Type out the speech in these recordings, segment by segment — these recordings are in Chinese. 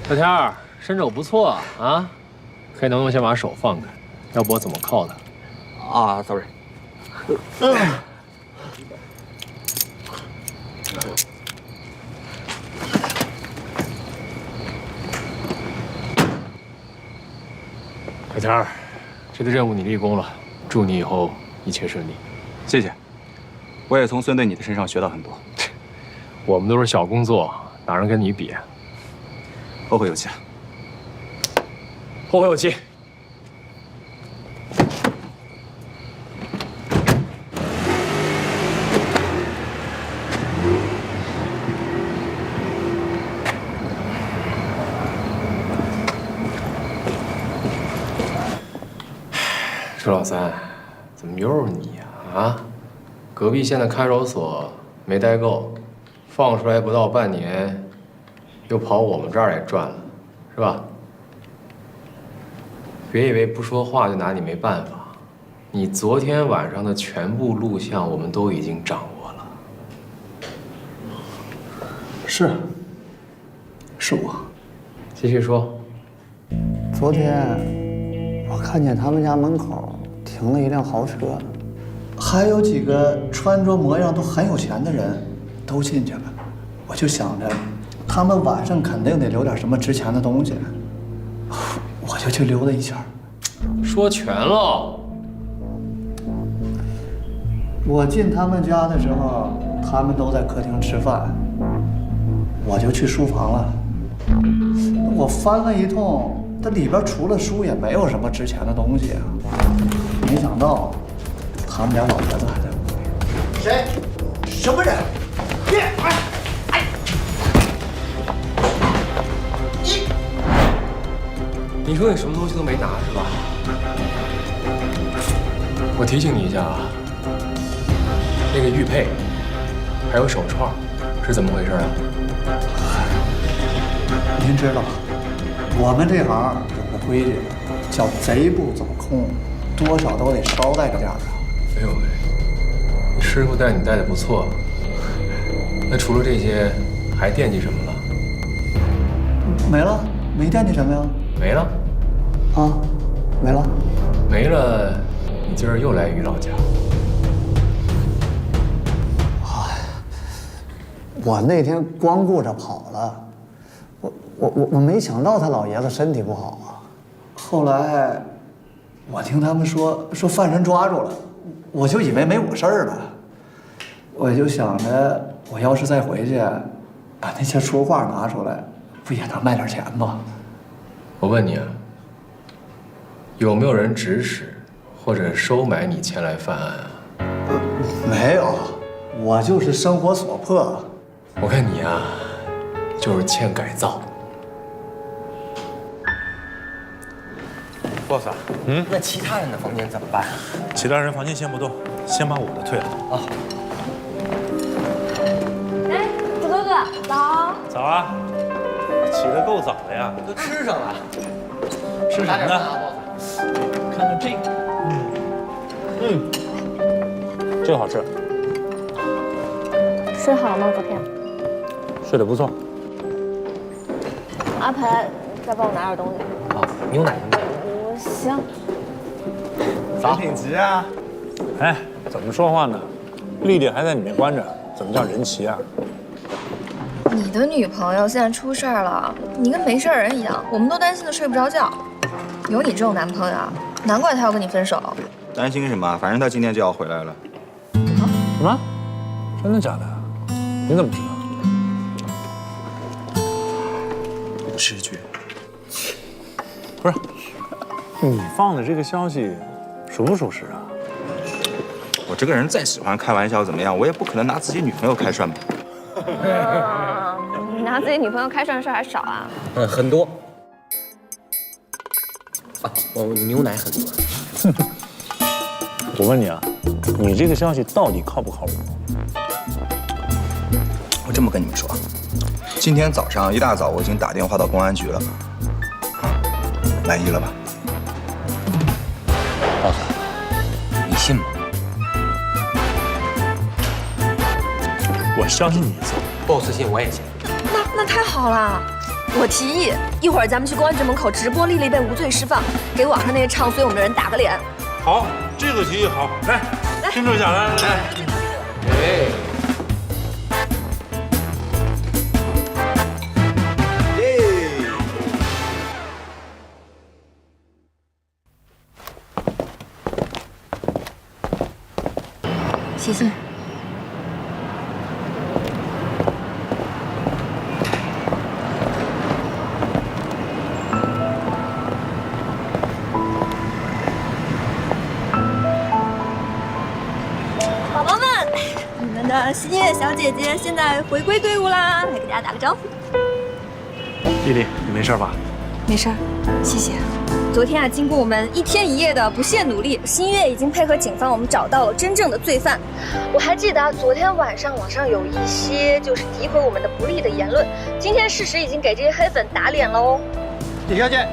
小天儿，身手不错啊，可以能不能先把手放开？要不我怎么铐他？啊 ，sorry。小天儿，这次任务你立功了，祝你以后一切顺利。谢谢，我也从孙队你的身上学到很多。我们都是小工作，哪能跟你比？后会有期。后会有期。周老三，怎么又是你呀？啊，隔壁县的看守所没待够，放出来不到半年，又跑我们这儿来转了，是吧？别以为不说话就拿你没办法，你昨天晚上的全部录像我们都已经掌握了。是我。继续说。昨天我看见他们家门口停了一辆豪车，还有几个穿着模样都很有钱的人都进去了。我就想着，他们晚上肯定得留点什么值钱的东西，我就去溜达一圈。说全喽。我进他们家的时候，他们都在客厅吃饭，我就去书房了。我翻了一通，这里边除了书也没有什么值钱的东西啊。没想到，他们家老爷子还在屋里。谁？什么人？你说你什么东西都没拿是吧？我提醒你一下啊，那个玉佩，还有手串，是怎么回事啊？您知道，我们这行有个规矩，叫贼不走空，多少都得捎带着点儿啊。哎呦喂，你师傅带你带的不错。那除了这些，还惦记什么了？没了，没惦记什么呀？没了？啊，没了。没了，你今儿又来于老家。我那天光顾着跑了，我没想到他老爷子身体不好啊。后来我听他们说犯人抓住了，我就以为没我事儿了。我就想着，我要是再回去，把那些书画拿出来，不也能卖点钱吗？我问你啊，有没有人指使或者收买你前来犯案啊？没有，我就是生活所迫。我看你啊，就是欠改造。boss 啊，那其他人的房间怎么办？其他人房间先不动，先把我的退了。啊。哎，朱哥哥，早。早啊，起得够早的呀。都吃上了。吃什么呢？看看这个，这个好吃。睡好了吗？昨天。睡得不错。阿培，再帮我拿点东西。啊，牛奶什么的。行。早挺急啊。哎，怎么说话呢？丽丽还在里面关着，怎么叫人齐啊？你的女朋友现在出事儿了，你跟没事人一样，我们都担心的睡不着觉。有你这种男朋友，难怪他要跟你分手。担心什么？反正他今天就要回来了。什么？真的假的？你怎么知道？直觉。不是，你放的这个消息属不属实啊？我这个人再喜欢开玩笑怎么样，我也不可能拿自己女朋友开涮吧。拿自己女朋友开涮事儿还少啊？很多。啊，我牛奶很多。我问你啊，你这个消息到底靠不靠谱？我这么跟你们说，今天早上一大早我已经打电话到公安局了，满意了吧？告诉你信吗？我相信你一次。，boss 信我也信。那太好了！我提议，一会儿咱们去公安局门口直播丽丽被无罪释放，给网上那些唱衰我们的人打个脸。好，这个提议好，来，听众下来。哎，谢谢。宝宝们，你们的新月小姐姐现在回归队伍啦，来给大家打个招呼。丽丽，你没事吧？没事儿，谢谢。昨天啊，经过我们1天1夜的不懈努力，新月已经配合警方，我们找到了真正的罪犯。我还记得昨天晚上网上有一些就是诋毁我们的不利的言论，今天事实已经给这些黑粉打脸了哦。李小姐，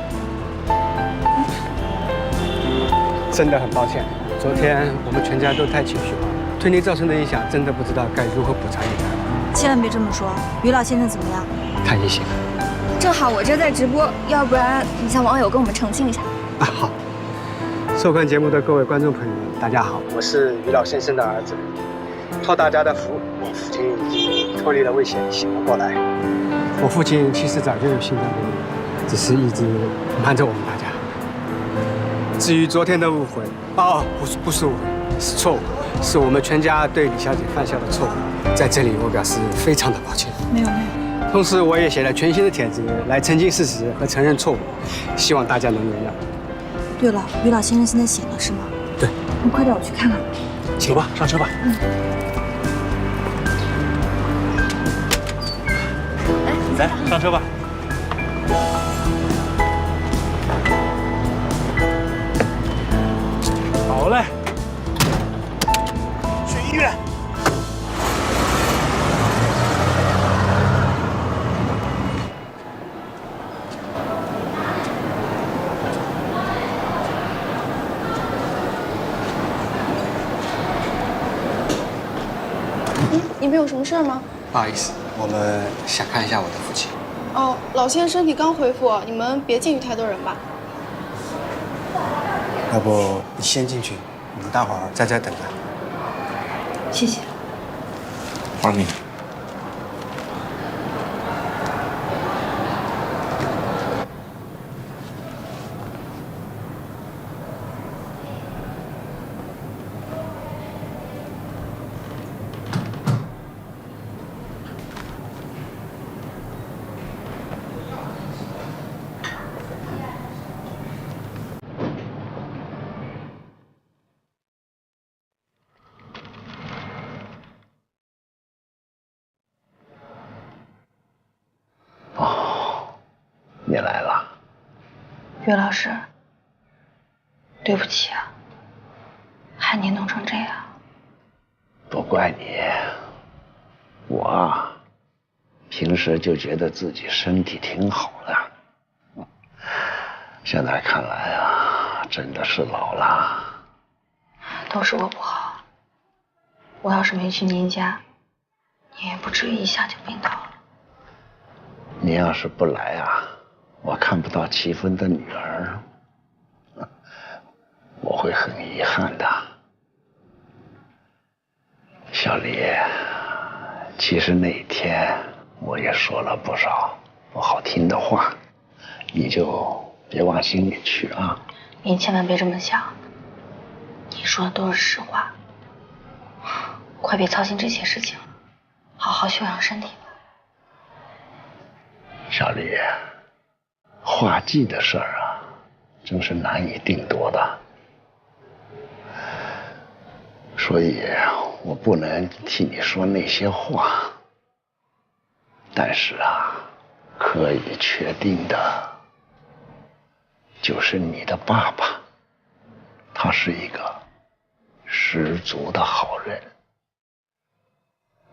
真的很抱歉，昨天我们全家都太情绪化，对您造成的影响真的不知道该如何补偿给他。千万别这么说。于老先生怎么样？他一醒了。正好我这在直播，要不然你向网友跟我们澄清一下。啊，好。收看节目的各位观众朋友们，大家好，我是于老先生的儿子。托大家的福，我父亲已经脱离了危险，醒了过来。我父亲其实早就有心脏病，只是一直瞒着我们大家。至于昨天的误会，不是误会，是错误，是我们全家对李小姐犯下的错误。在这里，我表示非常的抱歉。没有。同时，我也写了全新的帖子来澄清事实和承认错误，希望大家能原谅。对了，于老先生现在醒了是吗？对。你快点，我去看看。走吧，上车吧。来，上车吧。好嘞，去医院。你们有什么事吗？不好意思，我们想看一下我的父亲。哦，老先生身体刚恢复，你们别进去太多人吧。要不你先进去，我们大伙儿在这等着。谢谢。欢迎你。你来了，岳老师，对不起啊，害你弄成这样。不怪你，我啊，平时就觉得自己身体挺好的，现在看来啊，真的是老了。都是我不好，我要是没去您家，你也不至于一下就病倒了。你要是不来啊，我看不到齐芬的女儿，我会很遗憾的。小李，其实那天我也说了不少不好听的话，你就别往心里去啊。您千万别这么想，你说的都是实话。快别操心这些事情了，好好休养身体吧。小李，画技的事儿啊，真是难以定夺的，所以我不能替你说那些话。但是啊，可以确定的，就是你的爸爸，他是一个十足的好人，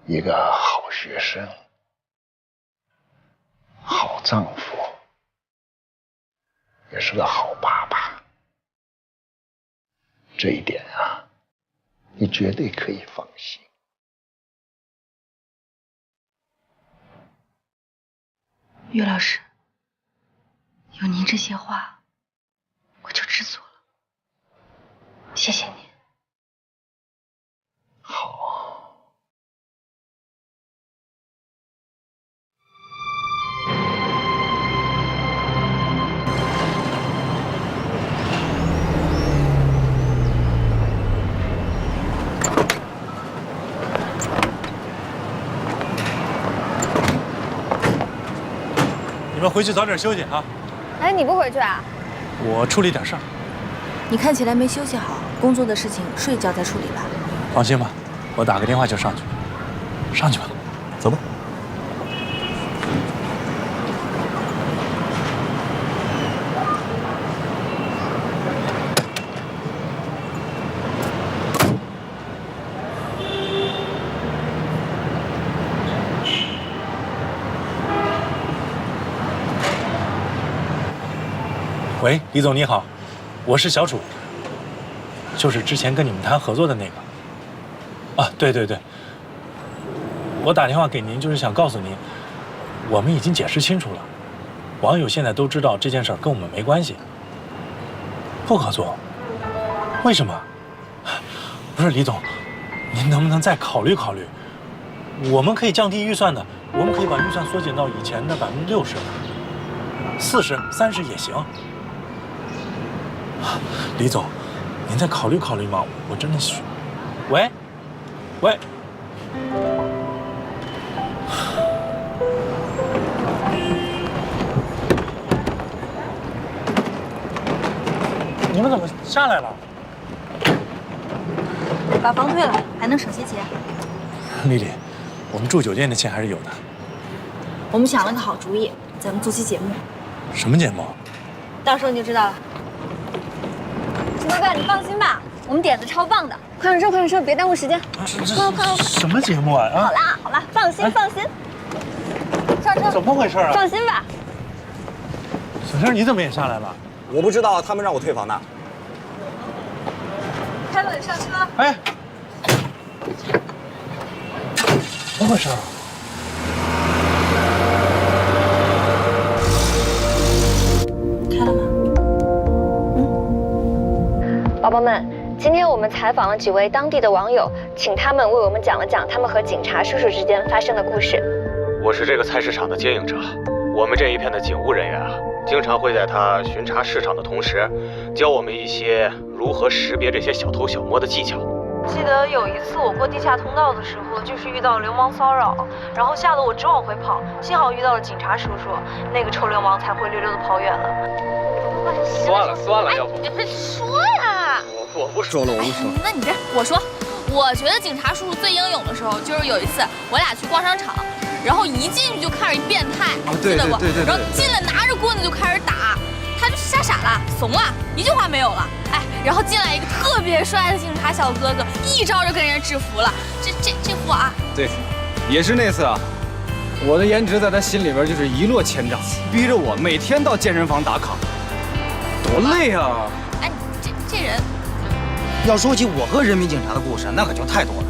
一个好学生。好丈夫，也是个好爸爸，这一点啊，你绝对可以放心。于老师，有您这些话，我就知足了。谢谢您。好。你们回去早点休息啊！哎，你不回去啊？我处理点事儿。你看起来没休息好，工作的事情睡一觉再处理吧。放心吧，我打个电话就上去。上去吧，走吧。喂，李总你好，我是小楚，就是之前跟你们谈合作的那个。啊，对对对，我打电话给您就是想告诉您，我们已经解释清楚了，网友现在都知道这件事儿跟我们没关系，不合作。为什么？不是李总，您能不能再考虑考虑？我们可以降低预算的，我们可以把预算缩减到以前的60%、40%、30%也行。李总，您再考虑考虑嘛，我真的是……喂，喂，你们怎么下来了？把房退了，还能省些钱。丽丽，我们住酒店的钱还是有的。我们想了个好主意，咱们做期节目，什么节目？到时候你就知道了。陈哥哥，你放心吧，我们点子超棒的。快上车，快上车，别耽误时间。快！什么节目啊？好啦好啦，放心放心。上车。怎么回事啊？放心吧。小生，你怎么也下来了？我不知道，他们让我退房的。开门上车。哎，怎么回事？开了吗？宝宝们，今天我们采访了几位当地的网友，请他们为我们讲了讲他们和警察叔叔之间发生的故事。我是这个菜市场的经营者，我们这一片的警务人员啊，经常会在他巡查市场的同时，教我们一些如何识别这些小偷小摸的技巧。记得有一次我过地下通道的时候，就是遇到流氓骚扰，然后吓得我直往回跑，幸好遇到了警察叔叔，那个臭流氓才灰溜溜的跑远了。算了，要不你别说呀！我不说了，我不说了。那你这我说，我觉得警察叔叔最英勇的时候，就是有一次我俩去逛商场，然后一进去就看着一变态，记得不？然后进来拿着棍子就开始打，他就吓傻了，怂了，一句话没有了。哎，然后进来一个特别帅的警察小哥哥，一招就跟人制服了。这货啊，对，也是那次啊，我的颜值在他心里边就是一落千丈，逼着我每天到健身房打卡，多累啊！哎，这人，要说起我和人民警察的故事，那可就太多了。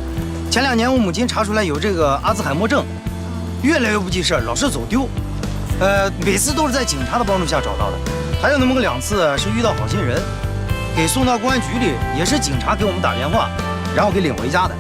前2年我母亲查出来有这个阿兹海默症，越来越不记事，老是走丢，每次都是在警察的帮助下找到的。还有那么个2次是遇到好心人，给送到公安局里，也是警察给我们打电话，然后给领回家的。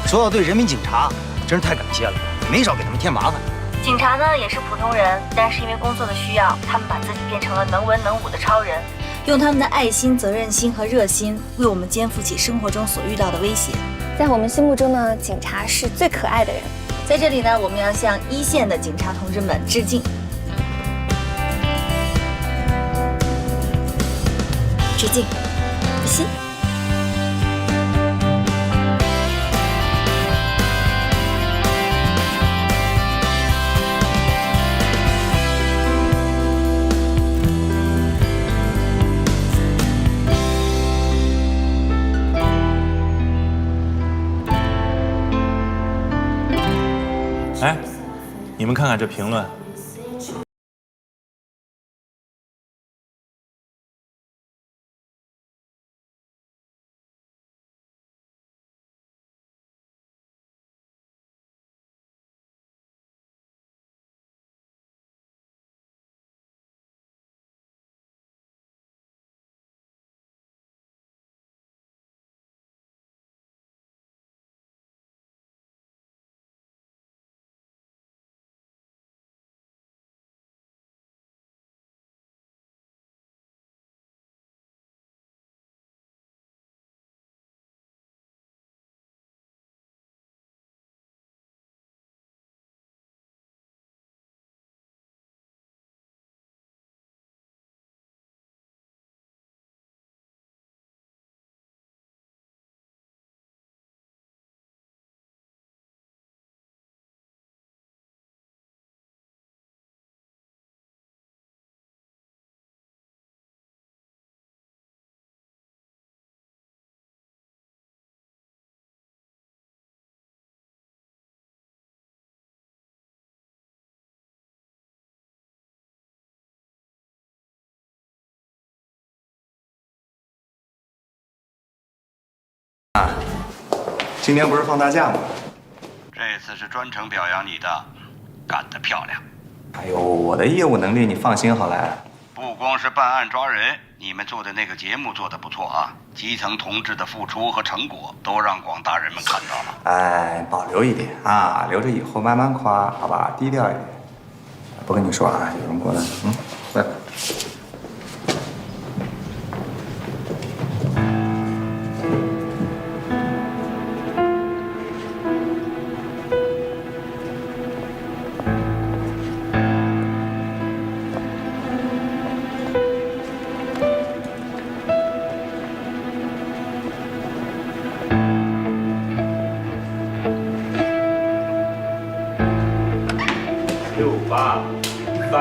说到对人民警察，真是太感谢了，没少给他们添麻烦。警察呢也是普通人，但是因为工作的需要，他们把自己变成了能文能武的超人，用他们的爱心、责任心和热心，为我们肩负起生活中所遇到的威胁。在我们心目中呢，警察是最可爱的人。在这里呢，我们要向一线的警察同志们致敬。致敬，不信。哎，你们看看这评论，今年不是放大假吗？这次是专程表扬你的，干得漂亮。哎呦，我的业务能力你放心好了。不光是办案抓人，你们做的那个节目做得不错啊，基层同志的付出和成果都让广大人们看到了。哎，保留一点啊，留着以后慢慢夸，好吧？低调一点。不跟你说啊，有人过来，来。6、8、3，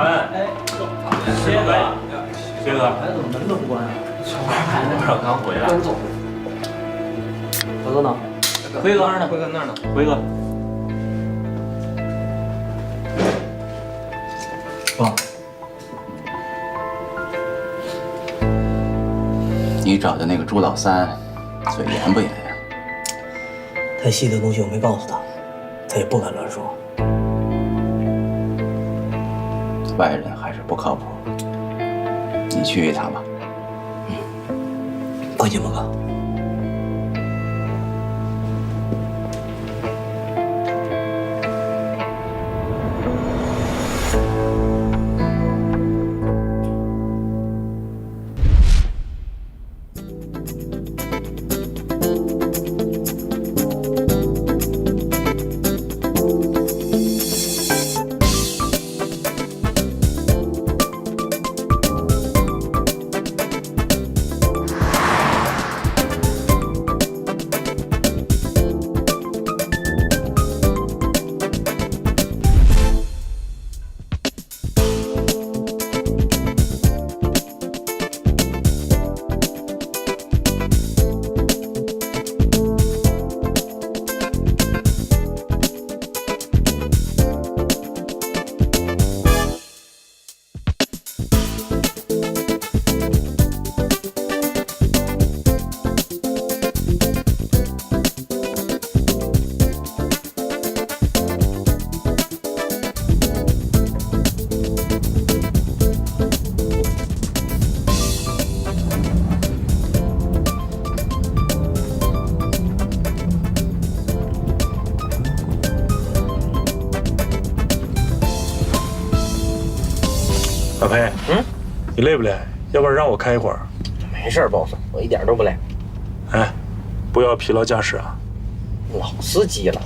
薛哥，薛哥，哎，怎么门都不关啊？我这刚回来。关走。小哥呢？辉哥那儿呢？辉哥那儿呢？辉哥，爸，你找的那个朱老三，嘴严不严呀？太细的东西我没告诉他，他也不敢乱说。外人还是不靠谱，你去一趟吧。放心吧，哥。老裴，你累不累？要不然让我开一会儿。没事，boss，我一点都不累。哎，不要疲劳驾驶啊。老司机了。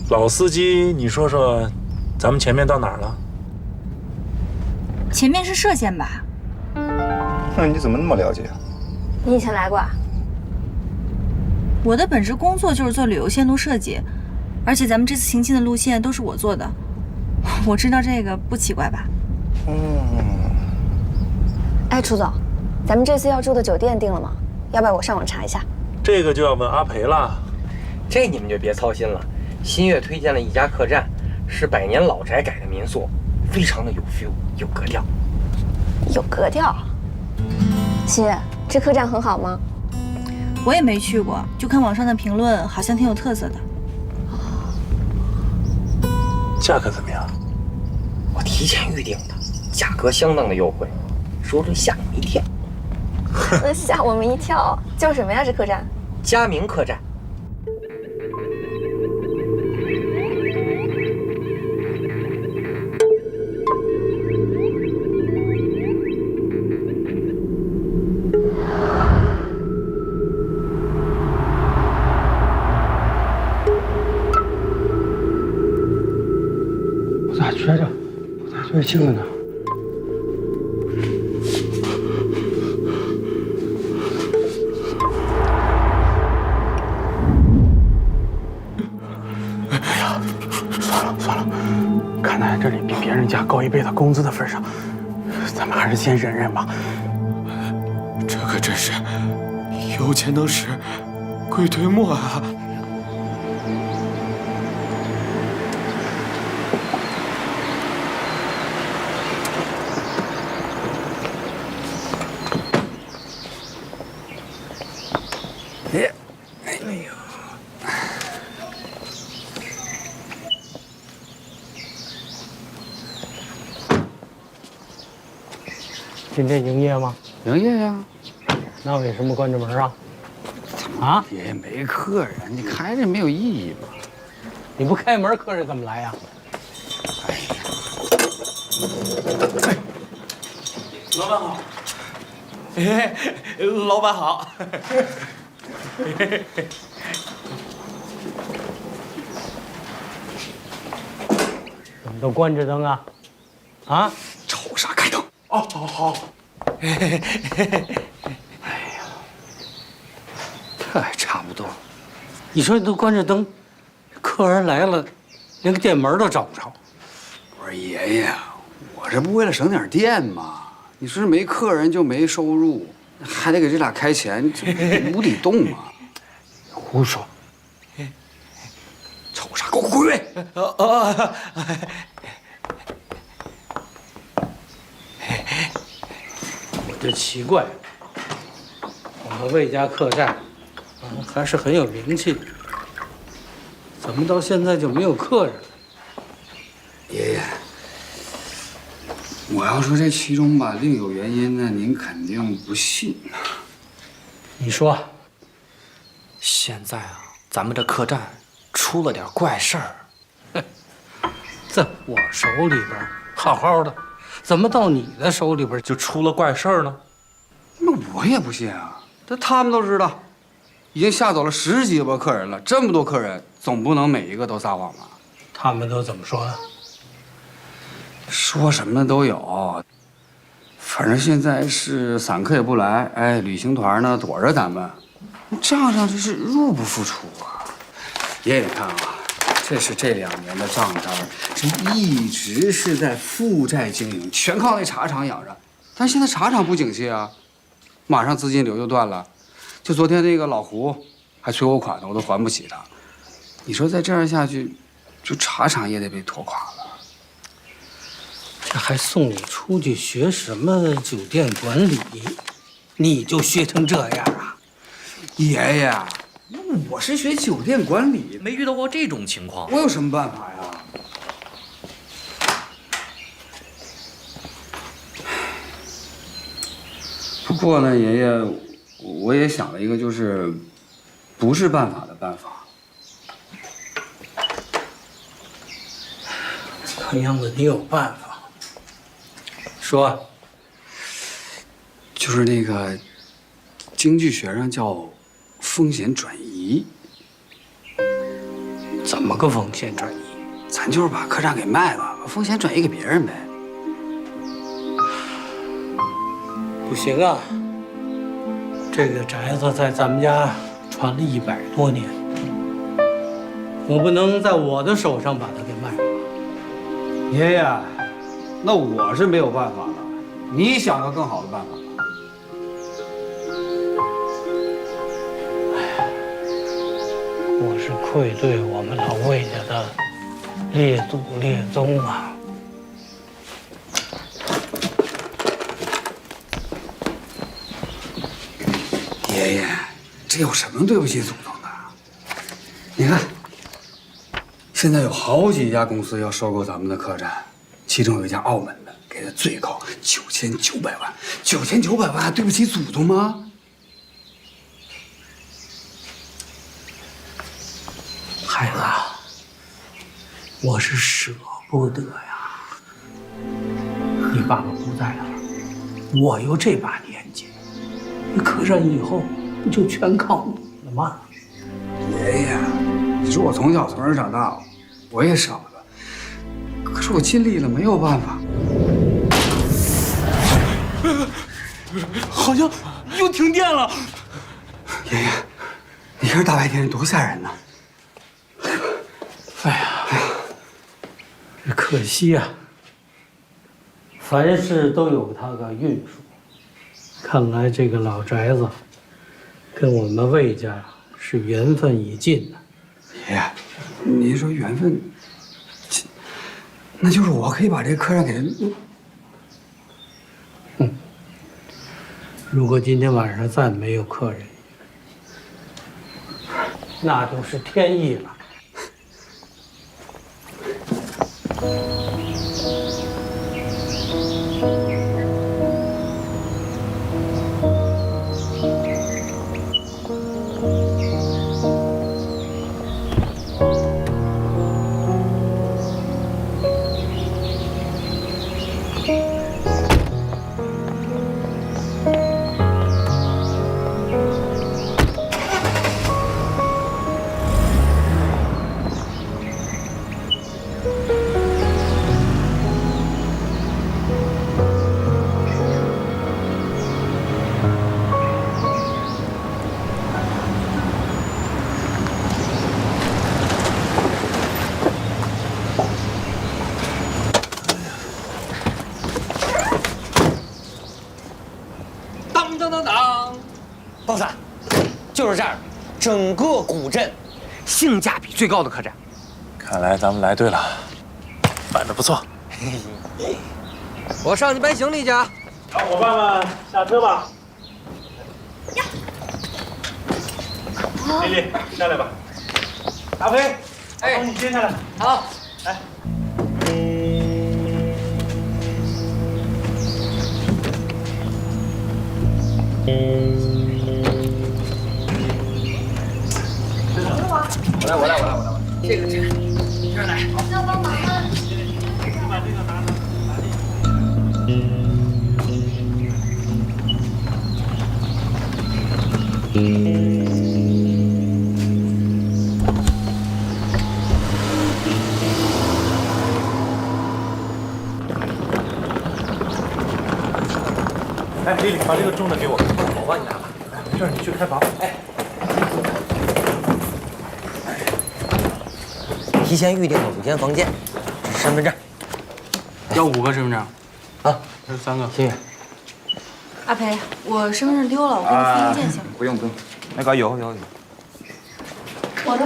老司机，你说说，咱们前面到哪儿了？前面是歙县吧？那你怎么那么了解啊？你以前来过啊？我的本职工作就是做旅游线路设计，而且咱们这次行进的路线都是我做的，我知道这个不奇怪吧？哎，楚总，咱们这次要住的酒店定了吗？要不要我上网查一下？这个就要问阿培了。这你们就别操心了。新月推荐了一家客栈，是100年老宅改的民宿，非常的有 feel， 有格调。有格调。新月，这客栈很好吗？我也没去过，就看网上的评论，好像挺有特色的。价格怎么样？我提前预定的，价格相当的优惠，说出吓你们一跳。吓我们一跳！叫什么呀？这客栈？佳明客栈。我咋觉着最近了呢？哎呀，算了，看在这里比别人家高1倍的工资的份上，咱们还是先忍忍吧。这可真是有钱能使鬼推磨啊！今天营业吗？营业呀。那为什么关着门啊？啊？也没客人，你开着没有意义吧？你不开门，客人怎么来呀？老板好。老板好。怎么都关着灯啊？啊？瞅啥？开灯。哦，好。哎呀，这还差不多。你说你都关着灯，客人来了，连个电门都找不着。我说爷爷，我这不为了省点电吗？你说没客人就没收入，还得给这俩开钱，这无底洞啊！胡说！瞅啥？给我滚！我就奇怪，我们魏家客栈，还是很有名气的，怎么到现在就没有客人了？爷爷，我要说这其中吧另有原因呢，您肯定不信呐。你说，现在啊，咱们这客栈出了点怪事儿。在我手里边好好的，怎么到你的手里边就出了怪事儿呢？那我也不信啊，他们都知道，已经吓走了10几个客人了，这么多客人，总不能每一个都撒谎吧？他们都怎么说啊？说什么都有，反正现在是散客也不来，哎，旅行团呢躲着咱们，账上这是入不敷出啊。爷爷，你看啊，这是这2年的账单，这一直是在负债经营，全靠那茶厂养着。但现在茶厂不景气啊，马上资金流就断了。就昨天那个老胡还催我款呢，我都还不起他。你说再这样下去，就茶厂也得被拖垮了。这还送你出去学什么酒店管理，你就学成这样啊？爷爷，我是学酒店管理，没遇到过这种情况。我有什么办法呀？不过呢，爷爷，我也想了一个，就是不是办法的办法。看样子你有办法。说，就是那个经济学上叫风险转移。怎么个风险转移？咱就是把客栈给卖了，把风险转移给别人呗。不行啊，这个宅子在咱们家传了100多年，我不能在我的手上把它给卖了。爷爷，那我是没有办法了，你想个更好的办法吧。我是愧对我们老魏家的列祖列宗啊！爷爷，这有什么对不起祖宗的？你看，现在有好几家公司要收购咱们的客栈，其中有一家澳门的，给的最高9900万，9900万还对不起祖宗吗？孩子，我是舍不得呀。你爸爸不在了，我又这把年纪，那客栈以后不就全靠你了吗？爷爷，你说我从小从这儿长大，我也舍不得，可是我尽力了，没有办法。好像又停电了。爷爷，你看这大白天多吓人呐！哎呀，这可惜呀，凡事都有它个运数。看来这个老宅子跟我们魏家是缘分已尽呐。爷爷，您说缘分，那就是我可以把这客栈给人。如果今天晚上再没有客人，那就是天意了。这儿，整个古镇性价比最高的客栈。看来咱们来对了，办得不错。我上去搬行李去啊！小伙伴们下车吧。丽丽，下来吧。阿飞，我帮你接下来。好，来。我来，这个，这儿来。要帮忙吗？把这个拿。哎，丽丽，把这个重的给我。我帮你拿吧。没事，你去开房。哎。提前预定了5间房间，这是身份证。要5个身份证。啊，这是3个。心月。阿培，我身份证丢了，我给你复印件行吗？不用，那个有。我的。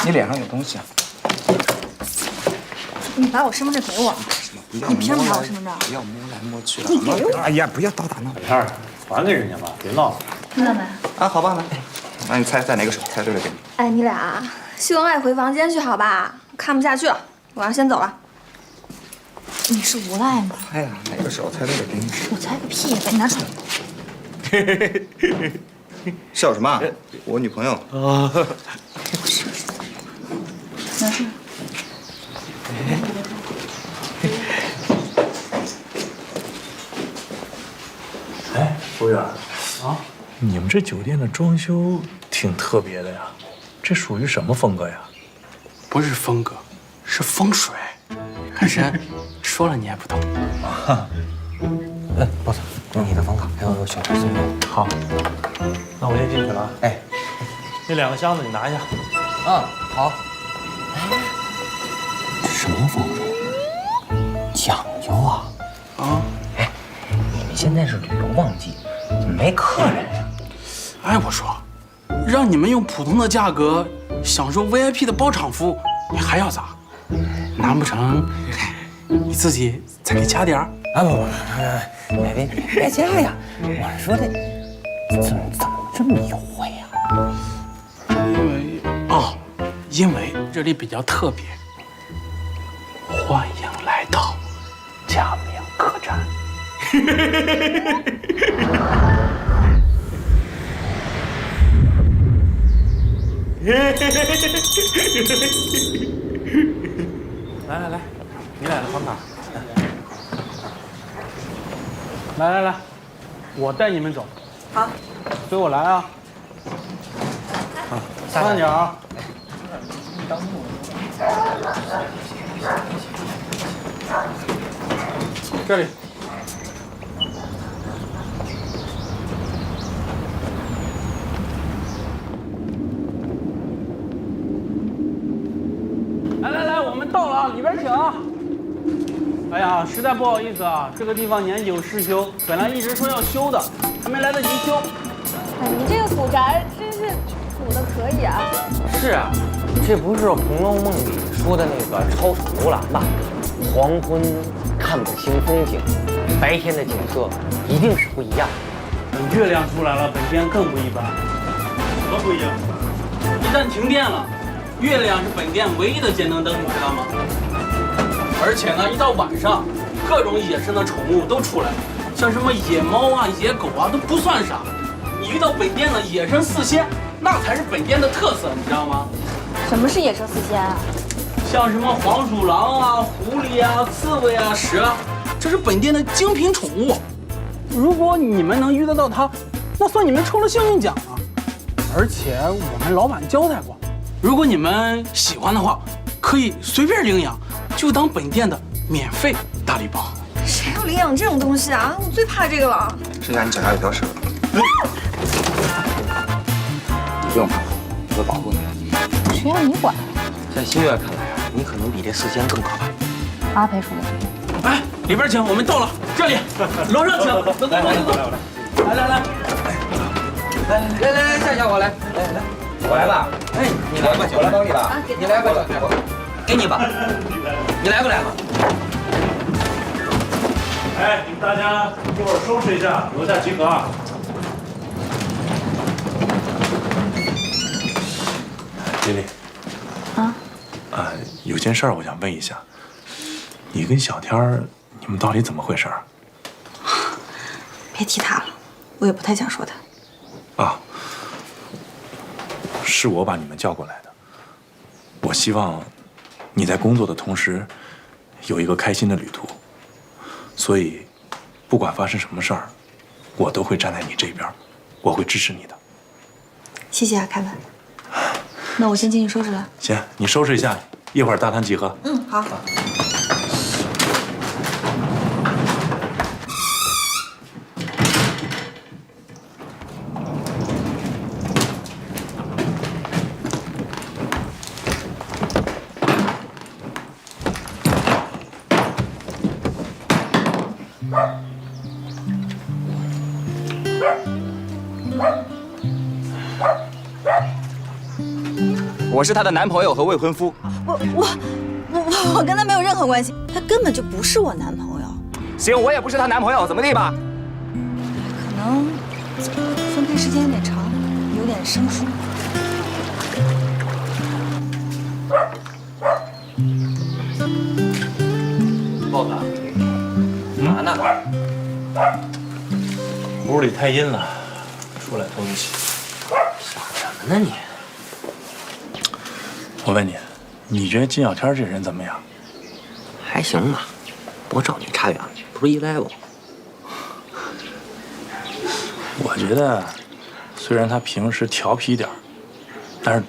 你脸上有东西啊？你把我身份证给我。你凭什么拿我身份证？不要摸来摸去的。你给我！哎呀，不要叨打闹。小天儿，还给人家吧，别闹了。听到没？啊，好吧，来，那你猜哪个手？猜对了给你。哎，你俩秀恩爱回房间去好吧？看不下去了，我要先走了。你是无赖吗？猜呀，哪个手猜对了给你。我猜个屁呀！赶紧拿出来。笑什么？我女朋友。拿出来。哎，服务员啊，你们这酒店的装修挺特别的呀，这属于什么风格呀？不是风格，是风水。可是说了你还不懂。哎，boss，你的房卡还有小孩孙女。好，那我先进去了啊。哎，那2个箱子你拿一下。嗯，好。哎，这什么风水？讲究啊！啊，哎，你们现在是旅游旺季，怎么没客人呀？哎，我说，让你们用普通的价格享受 VIP 的包场服务，你还要咋？难不成你自己再给加点儿？啊不，别加呀！我是说这怎么这么优惠呀？因为这里比较特别。欢迎来到佳明客栈。来，你俩的房卡。来，我带你们走。好，随我来啊！慢点啊！这里。来，我们到了啊，里边请啊！哎呀，实在不好意思啊，这个地方年久失修，本来一直说要修的，还没来得及修。哎，你这个古宅真是古的可以啊！是啊，这不是《红楼梦》里说的那个超宠楼兰吧？黄昏看不清风景，白天的景色一定是不一样的。等月亮出来了，本店更不一般。怎么不一样？一旦停电了，月亮是本店唯一的节能灯，你知道吗？而且呢，一到晚上，各种野生的宠物都出来了，像什么野猫啊、野狗啊都不算啥。你遇到本店的野生四仙，那才是本店的特色，你知道吗？什么是野生四仙啊？像什么黄鼠狼啊、狐狸啊、刺猬啊、蛇啊，这是本店的精品宠物。如果你们能遇得到它，那算你们抽了幸运奖啊！而且我们老板交代过，如果你们喜欢的话，可以随便领养，就当本店的免费大礼包。谁要领养这种东西啊？我最怕这个了。剩下你脚下有条蛇。你不用怕，我会保护你。谁让你管？在新月看来啊，你可能比这四仙更可怕。阿培说的。哎，里边请，我们到了，这里，楼上请，走。来，夏小伙来，我来吧。哎，你来吧，我来帮你吧。你来吧，小伙，给你吧。你来不来吧？哎，你们大家一会儿收拾一下，楼下集合啊。丽丽。有件事儿我想问一下，你跟小天儿，你们到底怎么回事？别提他了，我也不太想说他。啊，是我把你们叫过来的。我希望你在工作的同时，有一个开心的旅途。所以，不管发生什么事儿，我都会站在你这边，我会支持你的。谢谢啊，凯文。那我先进去收拾了。行，你收拾一下，一会儿大堂集合。嗯，好。我是她的男朋友和未婚夫。我跟他没有任何关系，他根本就不是我男朋友。行，我也不是她男朋友，怎么地吧？可能分开时间有点长，有点生疏。豹子，干嘛呢？屋里太阴了，出来透透气。想什么呢你？我问你，你觉得金小天这人怎么样？还行吧，不过照你差远了，不是一 level。我觉得，虽然他平时调皮点儿，但是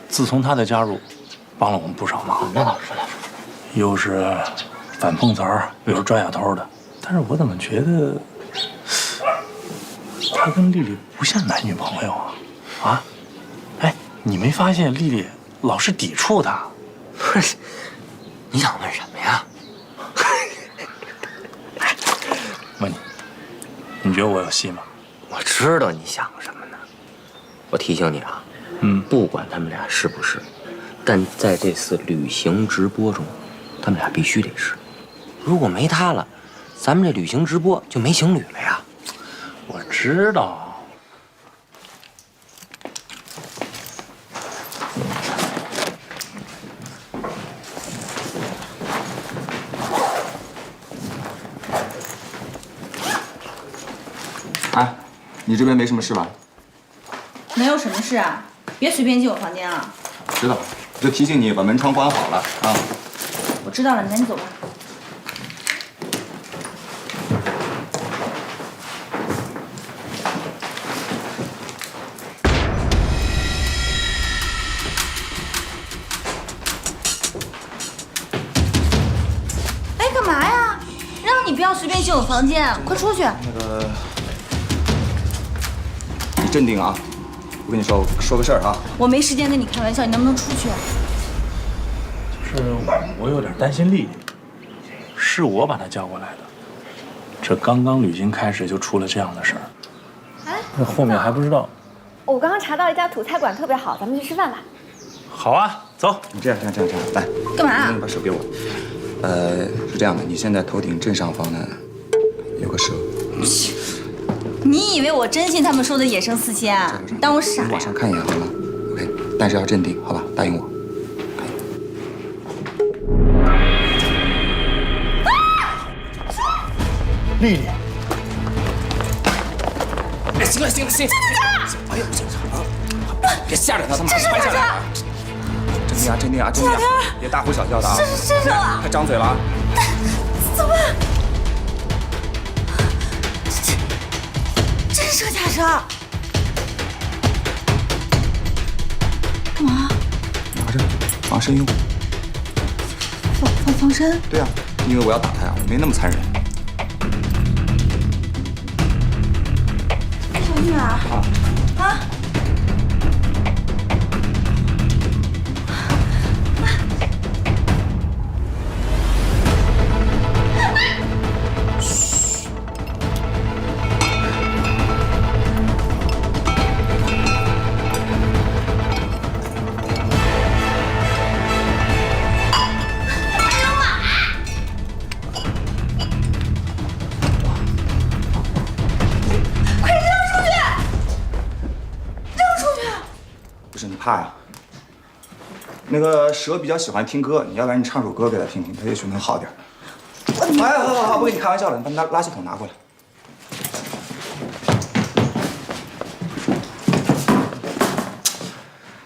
自从他的加入，帮了我们不少忙。那倒是，又是反碰瓷儿，又是抓小偷的。但是我怎么觉得他跟丽丽不像男女朋友啊？啊？哎，你没发现丽丽老是抵触他？不是，你想问什么呀？问你，你觉得我有戏吗？我知道你想什么呢。我提醒你啊，不管他们俩是不是，但在这次旅行直播中，他们俩必须得是。如果没他了，咱们这旅行直播就没情侣了呀。我知道。哎，你这边没什么事吧？没有什么事啊，别随便进我房间啊。知道，我就提醒你把门窗关好了啊。我知道了，那你走吧。哎，干嘛呀？让你不要随便进我房间，快出去！那个，你镇定啊！我跟你说个事儿啊。我没时间跟你开玩笑，你能不能出去？就是我有点担心丽丽，是我把她叫过来的。这刚刚旅行开始就出了这样的事儿，那后面还不知道。我刚刚查到一家土菜馆特别好，咱们去吃饭吧。好啊，走。你这样，来，干嘛？你把手给我。是这样的，你现在头顶正上方呢有个蛇。你以为我真信他们说的野生四仙啊？你当我傻呀？你往上看一眼好吗 ？OK， 但是要镇定，好吧？答应我。丽丽，哎，行了，哎呦，别吓着他，他们快下来啊！镇定啊，别大呼小叫的啊！是蛇啊！快张嘴了啊！怎么办？真蛇假蛇？干嘛？拿着，防身用。防身？对啊，因为我要打他呀，我没那么残忍。小女儿啊！是你怕呀？那个蛇比较喜欢听歌，你要不然你唱首歌给他听听，他也许能好点。哎，好，不跟你开玩笑了，你把垃圾桶拿过来。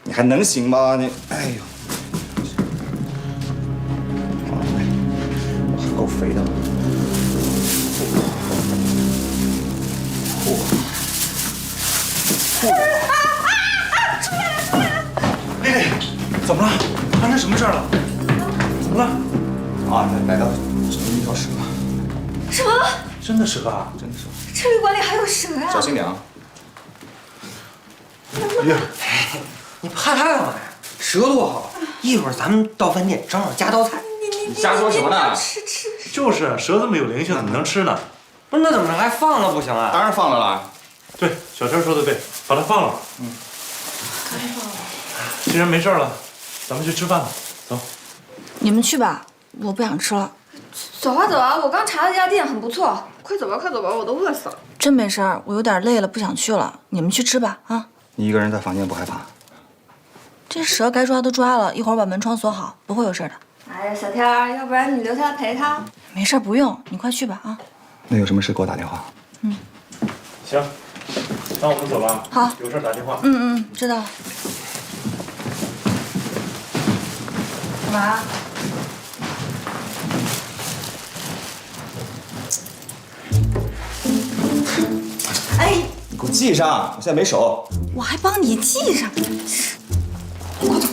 你还能行吗？你，哎呦，还够肥的。丽丽，怎么了？发生什么事了？怎么了？啊，逮到一条蛇。什么？真的蛇啊？真的蛇。这旅馆里还有蛇呀！小心点啊！呀，你怕它干嘛呀？蛇多好，一会儿咱们到饭店正好加道菜。你瞎说什么呢？吃。就是蛇这么有灵性，怎么能吃呢？不是，那怎么着还放了不行啊？当然放了啦。对，小天说的对，把它放了。既然没事了，咱们去吃饭吧。走。你们去吧，我不想吃了。走啊！我刚查了这家店，很不错。快走吧，我都饿死了。真没事儿，我有点累了，不想去了。你们去吃吧，啊。你一个人在房间不害怕？这蛇该抓都抓了，一会儿把门窗锁好，不会有事的。哎呀，小天儿，要不然你留下来陪他？没事，不用，你快去吧，啊。那有什么事给我打电话。行，那我们走了。好，有事打电话。知道了。干嘛？哎，你给我系上，我现在没手。我还帮你系上。快走。